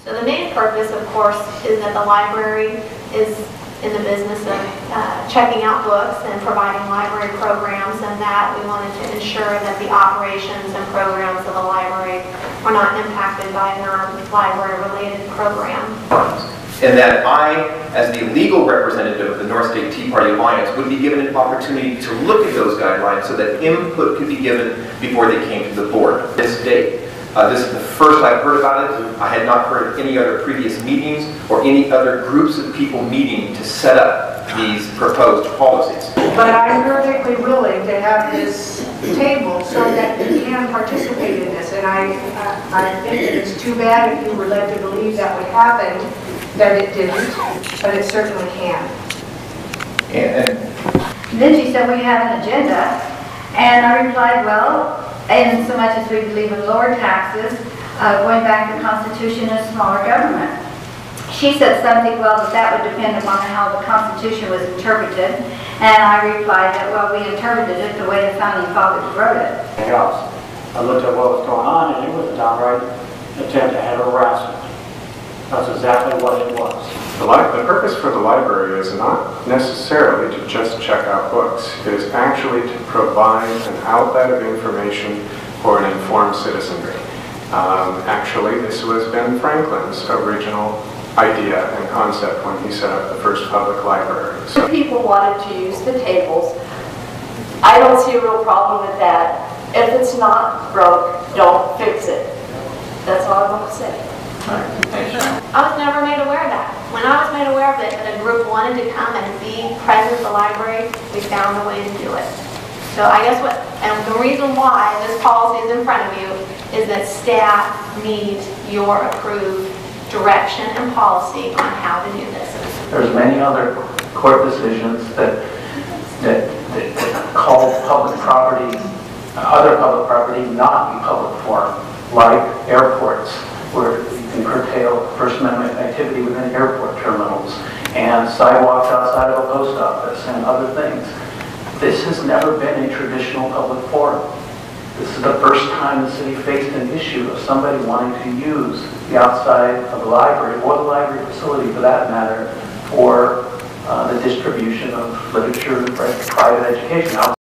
So the main purpose, of course, is that the library is in the business of checking out books and providing library programs, and that we wanted to ensure that the operations and programs of the library are not impacted by non-library-related programs. And that I, as the legal representative of the North State Tea Party Alliance, would be given an opportunity to look at those guidelines so that input could be given before they came to the board. This date. This is the first I've heard about it. I had not heard of any other previous meetings or any other groups of people meeting to set up these proposed policies. But I'm perfectly willing to have this table so that you can participate in this. And I think that it's too bad if you were led to believe that would happen, that it didn't, but it certainly can. And then she said, we have an agenda. And I replied, well, and so much as we believe in lower taxes, going back to the Constitution and smaller government. She said something, well, that would depend upon how the Constitution was interpreted. And I replied that, well, we interpreted it the way the Founding Fathers wrote it. I looked at what was going on, and it was a downright attempt at harassment. That's exactly what it was. The purpose for the library is not necessarily to just check out books. It is actually to provide an outlet of information for an informed citizenry. Actually, this was Ben Franklin's original idea and concept when he set up the first public library. So people wanted to use the tables. I don't see a real problem with that. If it's not broke, don't fix it. That's all I want to say. I was never made aware of that. When I was made aware of it, that a group wanted to come and be present at the library, we found a way to do it. So I guess and the reason why this policy is in front of you is that staff needs your approved direction and policy on how to do this. There's many other court decisions that call public property, other public property not be public forum, like airports, where you can curtail First Amendment activity within airport terminals, and sidewalks outside of a post office, and other things. This has never been a traditional public forum. This is the first time the city faced an issue of somebody wanting to use the outside of the library, or the library facility for that matter, for the distribution of literature and private education.